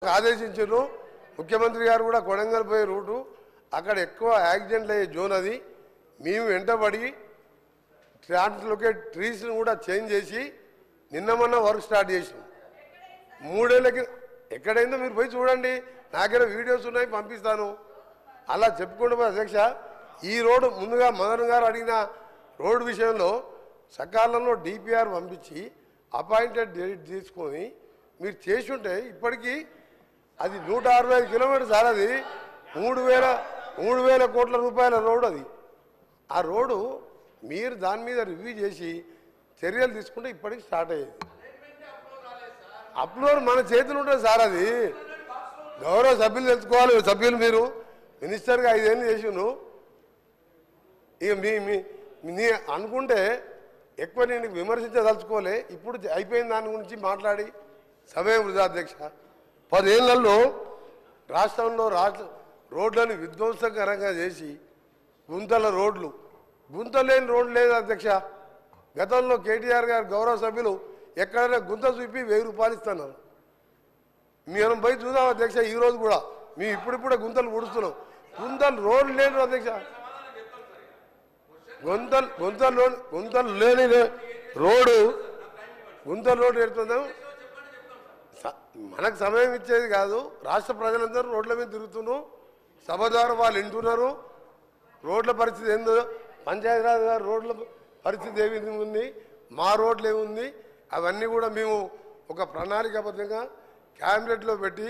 ఆదేశించారు ముఖ్యమంత్రి గారు కూడా కొడంగల్ పోయే రూటు అక్కడ ఎక్కువ యాక్సిడెంట్లు అయ్యే జోన్ అది మేము వెంటబడి ట్రాన్స్లోకేట్ ట్రీస్ని కూడా చేంజ్ చేసి నిన్న మొన్న వర్క్ స్టార్ట్ చేసినాం 3 ఏళ్ళకి ఎక్కడైందో మీరు పోయి చూడండి నా దగ్గర వీడియోస్ ఉన్నాయి పంపిస్తాను అలా చెప్పుకుంటూ పోయి అధ్యక్ష ఈ రోడ్డు ముందుగా మదన్ గారు అడిగిన రోడ్డు విషయంలో సకాలంలో డిపిఆర్ పంపించి అపాయింటెడ్ డేట్ తీసుకొని మీరు చేసి ఉంటే ఇప్పటికీ అది 165 కిలోమీటర్స్ సార్ అది 3,000 కోట్ల రూపాయల రోడ్ అది ఆ రోడ్డు మీరు దాని మీద రివ్యూ చేసి చర్యలు తీసుకుంటే ఇప్పటికి స్టార్ట్ అయ్యేది అప్లోడ్ మన చేతులు ఉంటుంది సార్ అది గౌరవ సభ్యులు తెలుసుకోవాలి సభ్యులు మీరు మినిస్టర్గా 5 ఏళ్ళు చేసిను ఇక మీ అనుకుంటే ఎక్కువ నేను విమర్శించదలుచుకోలే ఇప్పుడు అయిపోయిన దాని గురించి మాట్లాడి సమయం వృధా అధ్యక్ష 10 ఏళ్లలో రాష్ట్రంలో రోడ్లను విధ్వంసకరంగా చేసి గుంత లేని రోడ్లు లేదు అధ్యక్ష గతంలో కేటీఆర్ గారు గౌరవ సభ్యులు ఎక్కడైనా గుంత చూపి 1000 రూపాయలు ఇస్తున్నారు మేము పోయి చూద్దాం అధ్యక్ష ఈరోజు కూడా మేము ఇప్పుడిప్పుడే గుంతలు పుడుస్తున్నాం గుంతలు రోడ్లు లేని అధ్యక్ష గుంతలు లేని రోడ్డు ఎడుతున్నాం మనకు సమయం ఇచ్చేది కాదు రాష్ట్ర ప్రజలందరూ రోడ్ల మీద తిరుగుతున్నాం సభ ద్వారా వాళ్ళు వింటున్నారు రోడ్ల పరిస్థితి ఏందో పంచాయతీరాజ్ గారు రోడ్ల పరిస్థితి ఏ విధంగా ఉంది మా రోడ్లు ఏముంది అవన్నీ కూడా మేము ఒక ప్రణాళికాబద్ధంగా క్యాబినెట్లో పెట్టి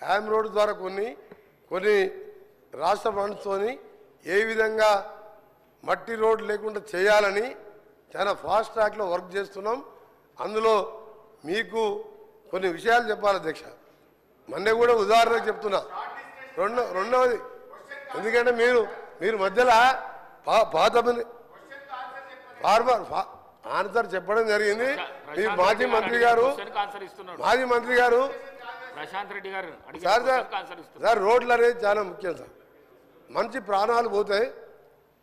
హ్యామ్ రోడ్ ద్వారా కొన్ని రాష్ట్ర ఫండ్స్తోని ఏ విధంగా మట్టి రోడ్డు లేకుండా చేయాలని చాలా ఫాస్ట్ ట్రాక్లో వర్క్ చేస్తున్నాం అందులో మీకు కొన్ని విషయాలు చెప్పాలి అధ్యక్ష మొన్న కూడా ఉదాహరణకు చెప్తున్నా రెండవది ఎందుకంటే మీరు మధ్యలో పాత ఆన్సర్ చెప్పడం జరిగింది మీ మాజీ మంత్రి గారు ప్రశాంత్ రెడ్డి గారు సార్ రోడ్లు అనేది చాలా ముఖ్యం సార్ మంచి ప్రాణాలు పోతే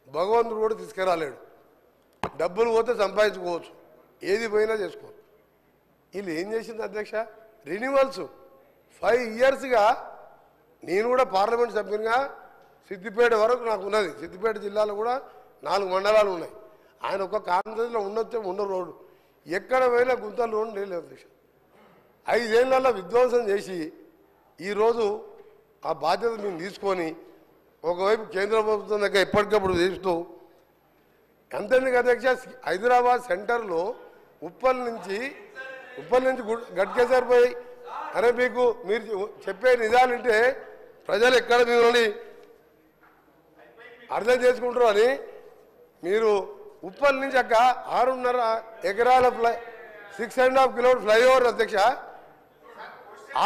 భగవంతుడు కూడా తీసుకురాలేడు డబ్బులు పోతే సంపాదించుకోవచ్చు ఏది పోయినా చేసుకోవచ్చు వీళ్ళు ఏం చేసింది అధ్యక్ష రెన్యువల్స్ 5 ఇయర్స్గా నేను కూడా పార్లమెంట్ సభ్యునిగా సిద్దిపేట వరకు నాకు ఉన్నది సిద్దిపేట జిల్లాలో కూడా 4 మండలాలు ఉన్నాయి ఆయన ఒక కాన్ఫరెన్స్లో ఉన్న రోడ్డు ఎక్కడ పోయినా గుంతలు రోడ్డు లేదు అధ్యక్ష 5 ఏళ్లలో విధ్వంసం చేసి ఈరోజు ఆ బాధ్యత మేము తీసుకొని ఒకవైపు కేంద్ర ప్రభుత్వం దగ్గర ఎప్పటికప్పుడు చేస్తూ ఎంతెందుకు అధ్యక్ష హైదరాబాద్ సెంటర్లో ఉప్పల్ నుంచి గట్కేసర్ పోయి అరే మీకు మీరు చెప్పే నిజాలంటే ప్రజలు ఎక్కడ మిమ్మల్ని అర్థం చేసుకుంటారు అని మీరు ఉప్పల్ నుంచి అక్క 6.5 ఎకరాల 6.5 కిలోమీటర్ ఫ్లైఓవర్ అధ్యక్ష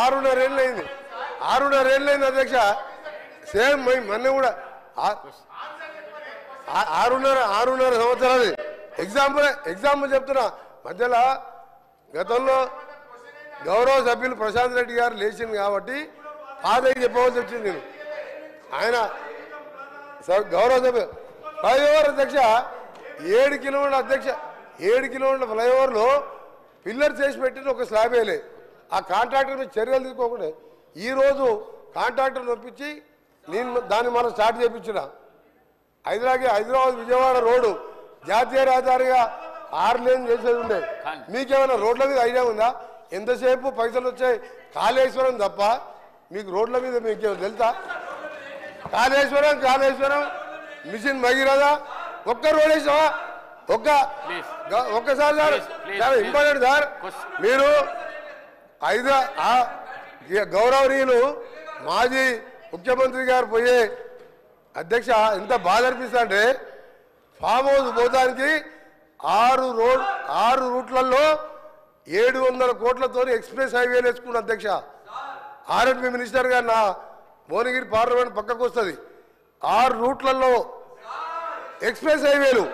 6.5 ఏళ్ళు అయింది అధ్యక్ష సేమ్ మొన్న కూడా 6.5 సంవత్సరాలు ఎగ్జాంపుల్ చెప్తున్నా మధ్యలో గతంలో గౌరవ సభ్యులు ప్రశాంత్ రెడ్డి గారు లేచింది కాబట్టి పాదయ్య చెప్పవలసి వచ్చింది నేను ఆయన గౌరవ సభ్యులు ఫ్లైఓవర్ అధ్యక్ష 7 కిలోమీటర్ల అధ్యక్ష 7 కిలోమీటర్ల ఫ్లైఓవర్లో పిల్లర్ చేసి పెట్టిన ఒక స్లాబ్ వేయలే ఆ కాంట్రాక్టర్ మీద చర్యలు తీసుకోకుండా ఈరోజు కాంట్రాక్టర్ నొప్పించి నేను దాన్ని మనం స్టార్ట్ చేయించిన హైదరాబాద్ విజయవాడ రోడ్డు జాతీయ రహదారిగా 6 లేన్ చేసేది ఉండే మీకేమైనా రోడ్ల మీద ఐడియా ఉందా ఎంతసేపు పైసలు వచ్చాయి కాళేశ్వరం తప్ప మీకు రోడ్ల మీద మీకేమో తెలుసా కాళేశ్వరం మిషన్ భగీరథ ఒక్క రోడ్ వేసావా ఒక్కసారి సార్ చాలా ఇంపార్టెంట్ సార్ మీరు గౌరవనీయులు మాజీ ముఖ్యమంత్రి గారు పోయే అధ్యక్ష ఎంత బాధ అనిపిస్తా అంటే ఫామ్ హౌస్ పోతానికి 6 రూట్లలో 700 కోట్లతో ఎక్స్ప్రెస్ హైవేలు వేసుకున్న అధ్యక్ష ఆర్ఎండ్బి మినిస్టర్ గారు నా భువనగిరి పార్లమెంట్ పక్కకు వస్తుంది 6 రూట్లలో ఎక్స్ప్రెస్ హైవేలు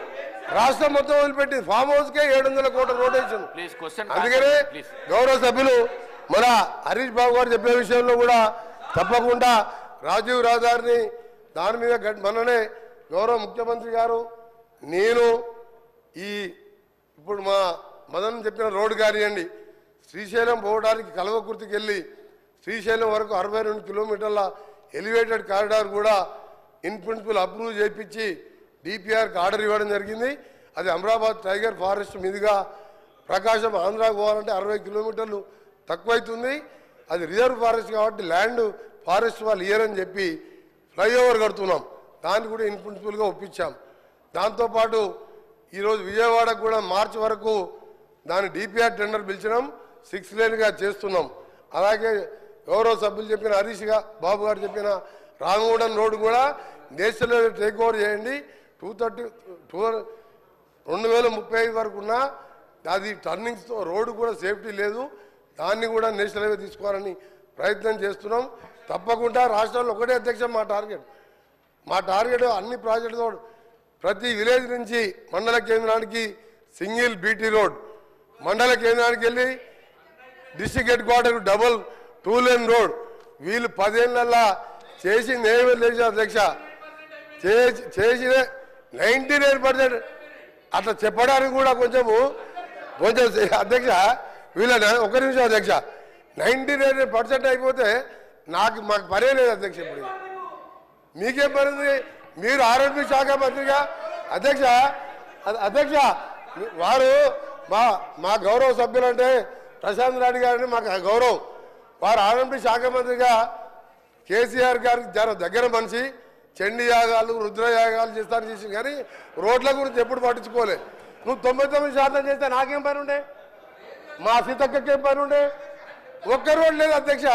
రాష్ట్రం మొత్తం వదిలిపెట్టి ఫామ్ హౌస్కే 700 కోట్ల రోడ్ వేసాను అందుకనే గౌరవ సభ్యులు మన హరీష్ బాబు గారు చెప్పే విషయంలో కూడా తప్పకుండా రాజీవ్ రహదారిని దాని మీద మననే గౌరవ ముఖ్యమంత్రి గారు నేను ఇప్పుడు మా మదన్ చెప్పిన రోడ్డు కానివ్వండి శ్రీశైలం పోవడానికి కల్వకుర్తికి వెళ్ళి శ్రీశైలం వరకు 62 కిలోమీటర్ల ఎలివేటెడ్ కారిడార్ కూడా ఇన్ ప్రిన్సిపల్ అప్రూవ్ చేయించి డిపిఆర్కి ఆర్డర్ ఇవ్వడం జరిగింది. అది అమరాబాద్ టైగర్ ఫారెస్ట్ మీదుగా ప్రకాశం ఆంధ్రాకు పోవాలంటే 60 కిలోమీటర్లు తక్కువైతుంది. అది రిజర్వ్ ఫారెస్ట్ కాబట్టి ల్యాండ్ ఫారెస్ట్ వాళ్ళు ఇయ్యరని చెప్పి ఫ్లైఓవర్ కడుతున్నాం. దాన్ని కూడా ఇన్ ప్రిన్సిపల్గా ఒప్పించాం. దాంతోపాటు ఈరోజు విజయవాడకు కూడా మార్చి వరకు దాని డిపిఆర్ టెండర్ పిలిచినాం, 6 లేన్గా చేస్తున్నాం. అలాగే గౌరవ సభ్యులు చెప్పిన హరీష్ బాబు గారు చెప్పిన రామగూడెం రోడ్డు కూడా నేషనల్ టేక్ ఓవర్ చేయండి. 2035 వరకు ఉన్న అది టర్నింగ్స్తో రోడ్డు కూడా సేఫ్టీ లేదు, దాన్ని కూడా నేషనల్ హైవే తీసుకోవాలని ప్రయత్నం చేస్తున్నాం. తప్పకుండా రాష్ట్రంలో ఒకటే అధ్యక్ష మా టార్గెట్ అన్ని ప్రాజెక్టుతో ప్రతి విలేజ్ నుంచి మండల కేంద్రానికి సింగిల్ బీటీ రోడ్, మండల కేంద్రానికి వెళ్ళి district head quarter double 2 lane road. వీళ్ళు 10 ఏళ్ళల్లా చేసింది ఏమీ లేదు అధ్యక్ష. చేసిన 99% అట్లా చెప్పడానికి కూడా కొంచెం అధ్యక్ష వీళ్ళ ఒక నిమిషం అధ్యక్ష 99% అయిపోతే మాకు పనే లేదు అధ్యక్ష. ఇప్పుడు మీకేం పని ఉంది? మీరు ఆరోగ్య శాఖ మంత్రిగా అధ్యక్ష వారు మా గౌరవ సభ్యులంటే ప్రశాంత్ రెడ్డి గారిని మాకు గౌరవం. వారు ఆరోగ్య శాఖ మంత్రిగా కేసీఆర్ గారికి చాలా దగ్గర మనిషి. చండీ యాగాలు రుద్ర యాగాలు చేస్తారని చేసి కానీ రోడ్ల గురించి ఎప్పుడు పట్టించుకోలే. నువ్వు 99% చేస్తే నాకేం పని ఉండే? మా సీతక్కకేం పని ఉండే? ఒక్క రోడ్ లేదు అధ్యక్ష.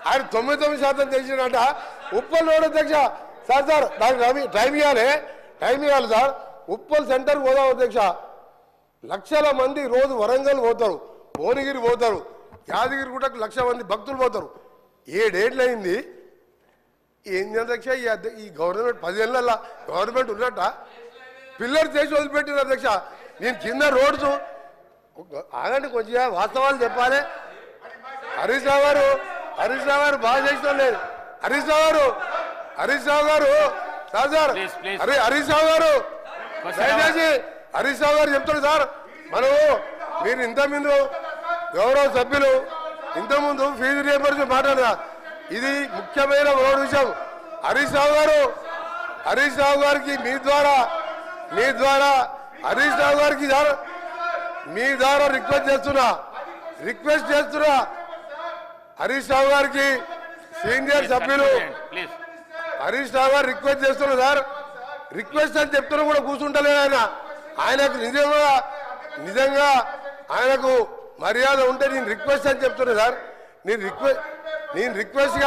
ఆయన 99% చేసినట్ట ఉప్పల్ రోడ్ అధ్యక్ష. సార్ దానికి టైం ఇవ్వాలి సార్. ఉప్పల్ సెంటర్ పోదాం అధ్యక్ష. లక్షల మంది రోజు వరంగల్ పోతారు, భువనగిరి పోతారు, యాదగిరి కూడా 1,00,000 మంది భక్తులు పోతారు. 7 ఏళ్ళు అయింది. ఏంది అధ్యక్ష ఈ గవర్నమెంట్ 10 ఏళ్ళ గవర్నమెంట్ ఉన్నట్ట పిల్లలు చేసి వదిలిపెట్టిన అధ్యక్ష. నేను కింద రోడ్స్ ఆగండి, కొంచెం వాస్తవాలు చెప్పాలి. హరీష్ రావు గారు బాగా చేసిన లేదు. హరీష్ రావు గారు సార్ హరీష్ రావు గారు దయచేసి హరీష్ రావు గారు చెప్తాడు సార్. మీరు ఇంతకుముందు గౌరవ సభ్యులు ఇంతకుముందు ఫీజు రియంబర్స్మెంట్ మాట్లాడదా, ఇది ముఖ్యమైన విషయం. హరీష్ రావు గారికి మీ ద్వారా హరీష్ రావు గారికి మీ ద్వారా రిక్వెస్ట్ చేస్తున్నా హరీష్ రావు గారికి సీనియర్ సభ్యులు హరీష్ రావు గారు రిక్వెస్ట్ చేస్తున్నారు సార్. రిక్వెస్ట్ అని చెప్తున్నా కూడా కూర్చుంటలేదు ఆయనకు నిజంగా ఆయనకు మర్యాద ఉంటే నేను రిక్వెస్ట్ అని చెప్తున్నా సార్. నేను రిక్వెస్ట్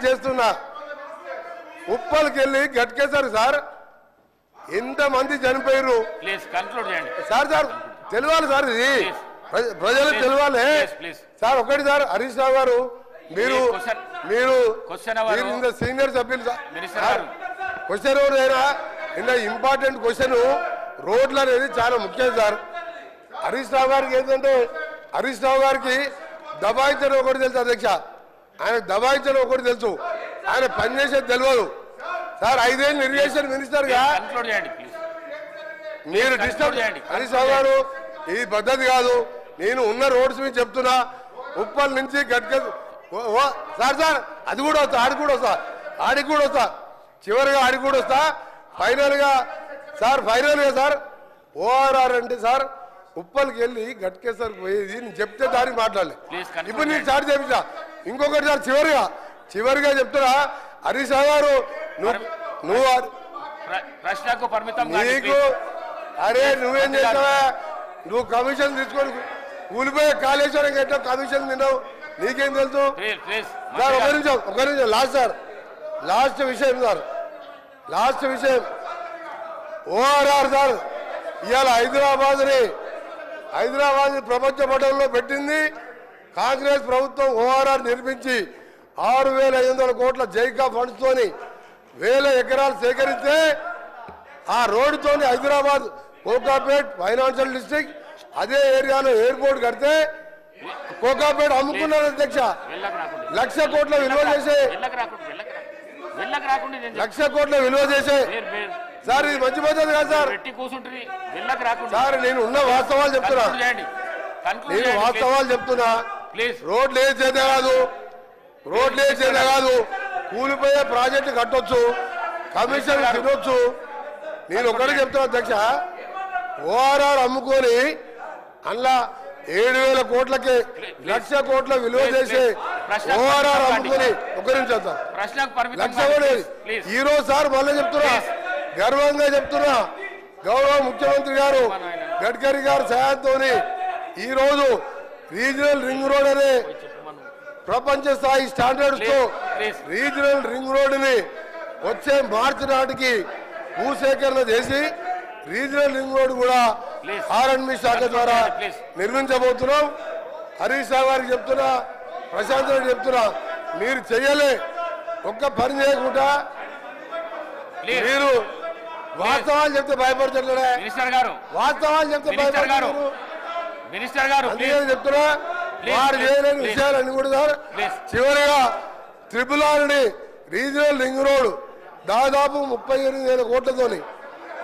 చేస్తున్నా. ఉప్పల్కి వెళ్ళి గట్కేశారు సార్. ఎంతమంది చనిపోయారు సార్ తెలియాలి సార్. ఇది ప్రజలకు తెలియాలి సార్. ఒకటి సార్ హరీష్ రావు గారు మీరు సీనియర్ సభ్యులు సార్. క్వశ్చన్ ఎవరైనా ఇంత ఇంపార్టెంట్ క్వశ్చన్ రోడ్లు అనేది చాలా ముఖ్యం సార్. హరీష్ రావు గారికి ఏంటంటే హరీష్ రావు గారికి దబాయించడం ఒకటి తెలుసు అధ్యక్ష. ఆయనకు దబాయించడం ఒకటి తెలుసు, ఆయన పనిచేసేది తెలియదు సార్. 5 ఏళ్ళు ఇరిగేషన్ మినిస్టర్గా మీరు డిస్టర్బ్ హరీష్ రావు గారు, ఇది పద్ధతి కాదు. నేను ఉన్న రోడ్స్ మీద చెప్తున్నా. ఉప్పల్ నుంచి సార్ అది కూడా వస్తా, ఆడికి కూడా వస్తా చివరిగా ఆడికి కూడా వస్తా. ఫైనల్గా సార్ ఓఆర్ఆర్ అంటే సార్ ఉప్పల్కి వెళ్ళి గట్కేసరికి పోయేది నేను చెప్తే దానికి మాట్లాడలేదు. ఇప్పుడు నేను స్టార్ట్ చేయించా. ఇంకొకటి సార్ చివరిగా చెప్తున్నా. హరీష్ రావు గారు నువ్వు నీకు నువ్వేం చేస్తావా? నువ్వు కమిషన్ తీసుకొని కూలిపోయే కాళేశ్వరం ఎట్లా కమిషన్ తిన్నావు నీకేం తెలుసు సార్? ఒక నిమిషం లాస్ట్ విషయం ఓఆర్ఆర్ సార్. ఇవాళ హైదరాబాద్ ప్రపంచ పటంలో పెట్టింది కాంగ్రెస్ ప్రభుత్వం. ఓఆర్ఆర్ నిర్మించి 6,500 కోట్ల జైకా ఫండ్స్ తోని 1000 ఎకరాలు సేకరిస్తే ఆ రోడ్డుతో హైదరాబాద్ కోకాపేట్ ఫైనాన్షియల్ డిస్ట్రిక్ట్ అదే ఏరియాలో ఎయిర్పోర్ట్ కడితే కోకాపేట్ అమ్ముకున్నారు అధ్యక్ష. 1,00,000 కోట్ల విలువ చేసే సార్ ఇది మంచి పద్ధతి కాదు సార్. నేను ఉన్న వాస్తవాలు చెప్తున్నా రోడ్లు ఏ చేత కాదు, రోడ్లు ఏ చేత కాదు, కూలిపోయే ప్రాజెక్టు కట్టొచ్చు, కమిషన్ తినొచ్చు. నేను ఒకటే చెప్తున్నా అధ్యక్ష, ఓఆర్ఆర్ అమ్ముకొని అందులో 7,000 కోట్లకి 1,00,000 కోట్ల విలువ చేసి ఓఆర్ఆర్ అమ్ముకొని ఒక నిమిషం సార్ 1,00,000 ఈ రోజు సార్ మళ్ళీ చెప్తున్నా, గర్వంగా చెప్తున్నా, గౌరవ ముఖ్యమంత్రి గారు గడ్కరీ గారు సహాయంతో ఈ రోజు రీజనల్ రింగ్ రోడ్ అనే ప్రపంచ స్థాయి స్టాండర్డ్స్ తో రీజనల్ రింగ్ రోడ్ ని వచ్చే మార్చి నాటికి భూసేకరణ చేసి రీజనల్ రింగ్ రోడ్ కూడా ఆర్ఎండ్బి శాఖ ద్వారా నిర్మించబోతున్నాం. హరీష్ రావు గారికి చెప్తున్నా, ప్రశాంత్ రెడ్డి చెప్తున్నా, మీరు చెయ్యలే ఒక్క పని చేయకుండా మీరు వాస్తవాలు చెప్తే భయపడతారు, వాస్తవాలు చెప్తే భయపడతారు. అందుకని చెప్తున్నా, వారు చేయలేని విషయాలన్నీ కూడా సార్. చివరిగా ట్రిపుల్ ఆర్ని రీజనల్ రింగ్ రోడ్ దాదాపు 38,000 కోట్లతోని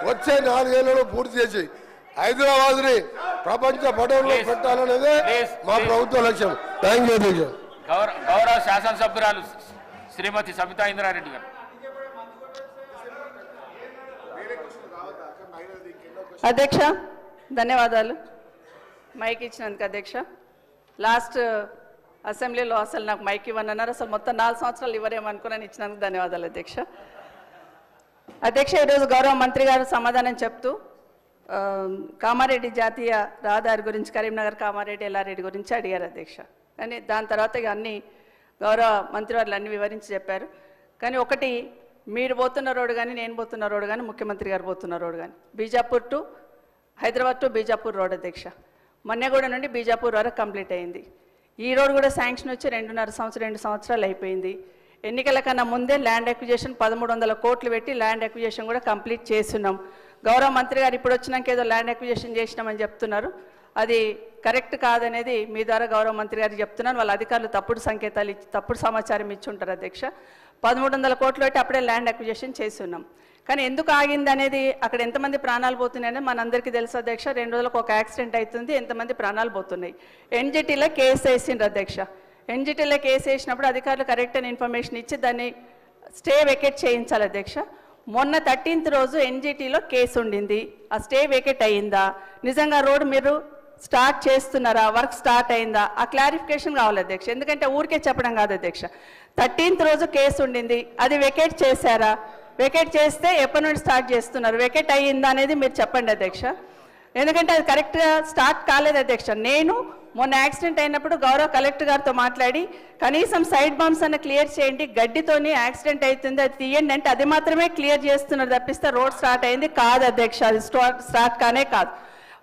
వచ్చే 4 ఏళ్లలో పూర్తి చేసి హైదరాబాద్ ని ప్రపంచ పటంలో పెట్టాలనేదే మా ప్రభుత్వ లక్ష్యం. థ్యాంక్ యూ అధ్యక్ష. గౌరవ శాసనసభ్యురాలు శ్రీమతి సబితా ఇంద్రారెడ్డి గారు. అధ్యక్ష ధన్యవాదాలు మైక్ ఇచ్చినందుకు. అధ్యక్ష లాస్ట్ అసెంబ్లీలో అసలు నాకు మైక్ ఇవ్వనన్నారు, అసలు మొత్తం 4 సంవత్సరాలు ఇవ్వరేమనుకున్నాను, ఇచ్చినందుకు ధన్యవాదాలు అధ్యక్ష. అధ్యక్ష ఈరోజు గౌరవ మంత్రి గారు సమాధానం చెప్తూ కామారెడ్డి జాతీయ రహదారి గురించి, కరీంనగర్ కామారెడ్డి ఎల్లారెడ్డి గురించి అడిగారు అధ్యక్ష. కానీ దాని తర్వాత ఇక అన్ని గౌరవ మంత్రి వారు అన్ని వివరించి చెప్పారు. కానీ ఒకటి, మీరు పోతున్న రోడ్డు కానీ నేను పోతున్న రోడ్డు కానీ ముఖ్యమంత్రి గారు పోతున్న రోడ్డు కానీ Bijapur to Hyderabad to Bijapur road అధ్యక్ష, మన్నెగూడ నుండి బీజాపూర్ వరకు కంప్లీట్ అయింది. ఈ రోడ్ కూడా శాంక్షన్ వచ్చి 2 సంవత్సరాలు అయిపోయింది. ఎన్నికల కన్నా ముందే ల్యాండ్ అక్విజిషన్ 1,300 కోట్లు పెట్టి ల్యాండ్ అక్విజిషన్ కూడా కంప్లీట్ చేస్తున్నాం. గౌరవ మంత్రి గారు ఇప్పుడు వచ్చినాక ఏదో ల్యాండ్ అక్విజిషన్ చేసినామని చెప్తున్నారు, అది కరెక్ట్ కాదనేది మీ ద్వారా గౌరవ మంత్రి గారికి చెప్తున్నాను. వాళ్ళ అధికారులు తప్పుడు సంకేతాలు ఇచ్చి తప్పుడు సమాచారం ఇచ్చి ఉంటారు అధ్యక్ష. 1,300 కోట్లు పెట్టి అప్పుడే ల్యాండ్ అక్విజిషన్ చేస్తున్నాం. కానీ ఎందుకు ఆగింది అనేది, అక్కడ ఎంతమంది ప్రాణాలు పోతున్నాయని మనందరికీ తెలుసు అధ్యక్ష. 2 రోజులకు ఒక యాక్సిడెంట్ అవుతుంది, ఎంతమంది ప్రాణాలు పోతున్నాయి. ఎన్జిటీలో కేసు వేసిండ్రు అధ్యక్ష. ఎన్జిటీలో కేసు వేసినప్పుడు అధికారులు కరెక్ట్ అయిన ఇన్ఫర్మేషన్ ఇచ్చి దాన్ని స్టే వెకేట్ చేయించాలి అధ్యక్ష. మొన్న 13th రోజు ఎన్జిటీలో కేసు ఉండింది, ఆ స్టే వెకేట్ అయ్యిందా, నిజంగా రోడ్ మీరు స్టార్ట్ చేస్తున్నారా, వర్క్ స్టార్ట్ అయిందా, ఆ క్లారిఫికేషన్ కావాలి అధ్యక్ష. ఎందుకంటే ఊరికే చెప్పడం కాదు అధ్యక్ష. 13th రోజు కేసు ఉండింది, అది వెకేట్ చేశారా, వెకేట్ చేస్తే ఎప్పటి నుండి స్టార్ట్ చేస్తున్నారు, వెకేట్ అయ్యిందా అనేది మీరు చెప్పండి అధ్యక్ష. ఎందుకంటే అది కరెక్ట్గా స్టార్ట్ కాలేదు అధ్యక్ష. నేను మొన్న యాక్సిడెంట్ అయినప్పుడు గౌరవ కలెక్టర్ గారితో మాట్లాడి కనీసం సైడ్ బాంబ్స్ అన్న క్లియర్ చేయండి, గడ్డితోని యాక్సిడెంట్ అవుతుంది అది తీయండి అంటే అది మాత్రమే క్లియర్ చేస్తున్నారు తప్పిస్తే రోడ్ స్టార్ట్ అయింది కాదు అధ్యక్ష. అది స్టార్ట్ కానే కాదు.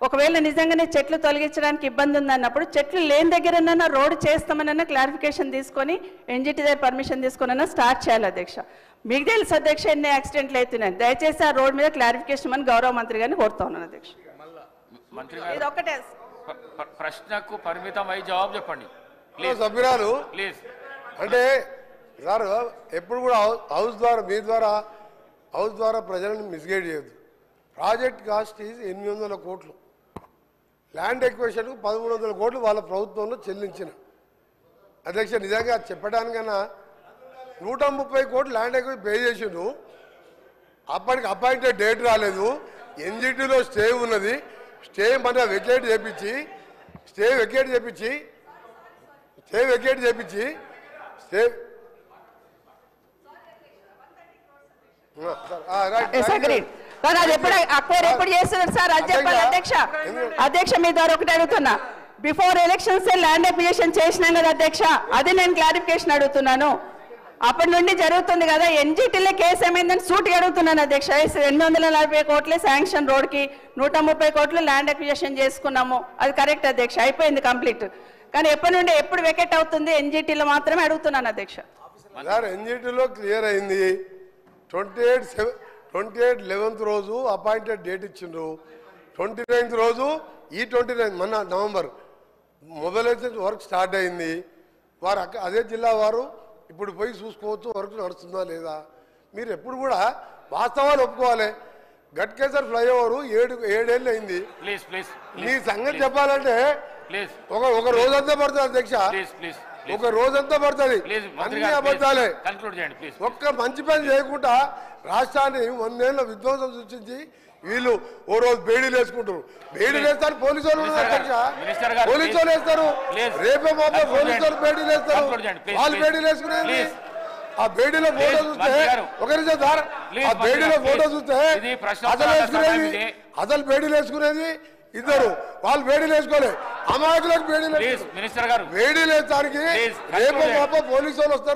ఒకవేళ నిజంగానే చెట్లు తొలగించడానికి ఇబ్బంది ఉందన్నప్పుడు చెట్లు లేని దగ్గరనన్నా రోడ్ చేస్తామనన్నా క్లారిఫికేషన్ తీసుకొని ఎన్జిటి దగ్గర పర్మిషన్ తీసుకున్నా స్టార్ట్ చేయాలి అధ్యక్ష. మీకు తెలుసు అధ్యక్ష ఎన్ని యాక్సిడెంట్లు అవుతున్నాయి, దయచేసి ఆ రోడ్ మీద క్లారిఫికేషన్ అని గౌరవ మంత్రి గారిని కోరుతా ఉన్నాను అధ్యక్ష. ఇది ఒక్కటే ప్రశ్నకు పరిమితమై జవాబు చెప్పండి సభ్యురాలు. అంటే సార్ ఎప్పుడు కూడా హౌస్ ద్వారా మీ ద్వారా హౌస్ ద్వారా ప్రజలను మిస్గైడ్ చేయొద్దు. ప్రాజెక్ట్ కాస్ట్ ఈజ్ 800 కోట్లు, ల్యాండ్ ఎక్విజిషన్కు 1,300 కోట్లు వాళ్ళ ప్రభుత్వంలో చెల్లించిన అధ్యక్ష. నిజంగా చెప్పడానికన్నా 130 కోట్లు ల్యాండ్ ఎక్విజిషన్ పే చేసిండు, అప్పటికి అపాయింటెడ్ డేట్ రాలేదు, ఎన్జిటీలో స్టే ఉన్నది, స్టే మన వెకేట్ చేపించి స్టే అధ్యక్ష మీ ద్వారా ఒకటి అడుగుతున్నా, బిఫోర్ ఎలక్షన్స్ ల్యాండ్ అక్విజిషన్ చేసినాం కదా అధ్యక్ష, అది నేను క్లారిఫికేషన్ అడుగుతున్నాను. అప్పటి నుండి జరుగుతుంది కదా, ఎన్జిటీలో కేసు ఏమైందని సూటిగా అడుగుతున్నాను అధ్యక్ష. 840 కోట్లే శాంక్షన్ రోడ్కి, 130 కోట్లు ల్యాండ్ అక్విజిషన్ చేసుకున్నాము, అది కరెక్ట్ అధ్యక్ష, అయిపోయింది కంప్లీట్. కానీ ఎప్పటి నుండి ఎప్పుడు వెకెట్ అవుతుంది ఎన్జిటీలో మాత్రమే అడుగుతున్నాను అధ్యక్ష. ఎన్జిటీలో క్లియర్ అయింది, 28/11 రోజు అపాయింటెడ్ డేట్ ఇచ్చిండ్రు, 29th రోజు ఈ 29 మొన్న నవంబర్ మొబైలైజేషన్ వర్క్ స్టార్ట్ అయింది. వారు అదే జిల్లా వారు ఇప్పుడు పోయి చూసుకోవచ్చు వర్క్ నడుస్తుందా లేదా. మీరు ఎప్పుడు కూడా వాస్తవాలు ఒప్పుకోవాలి. గట్కేసర్ ఫ్లైఓవర్ 7 ఏళ్ళు అయింది. మీ సంగతి చెప్పాలంటే ప్లీజ్ ఒక రోజంతా పడుతుంది అధ్యక్ష, ప్లీజ్ ప్లీజ్ ఒక రోజంతా పడుతుంది. ప్లీజ్ మంత్రి అన్ని గారు అబద్ధాలే. కన్క్లూడ్ చేయండి ప్లీజ్. ఒక్క మంచి పని చేయకుండా రాష్ట్రాన్ని 100 ఏళ్ళ విధ్వంసం సృష్టించి వీళ్ళు ఓ రోజు బేడీలు వేసుకుంటారు. బేడీలు వేస్తారు పోలీసు వాళ్ళు ఉన్నారు అధ్యక్ష, మినిస్టర్ గారు పోలీసు వాళ్ళు వేస్తారు, ప్లీజ్. రేపే మాపే పోలీసు వాళ్ళు బేడీలు వేస్తారు, కన్క్లూడ్ చేయండి ప్లీజ్. వాళ్ళు బేడీలు వేసుకునేది. ప్లీజ్. ఆ బేడీలో ఫోటో ప్లీజ్, చూస్తే మంత్రి గారు. ఒక నిమిషం సార్, ప్లీజ్, ఆ బేడీలో మంత్రి గారు, ఫోటో ప్లీజ్. చూస్తే ఇది ప్రశ్నోత్తరాల అసలు వేసుకునేది, సమయం ఇది. అసలు బేడీలు వేసుకునేది ఇద్దరు, వాళ్ళు బేడీలు వేసుకోలే, అమాయకులకు బేడీలు ప్లీజ్ మినిస్టర్ గారు బేడీలు వేస్తానికి ప్లీజ్, రేపు కన్క్లూడ్ మాప పోలీసు వాళ్ళు వస్తారు.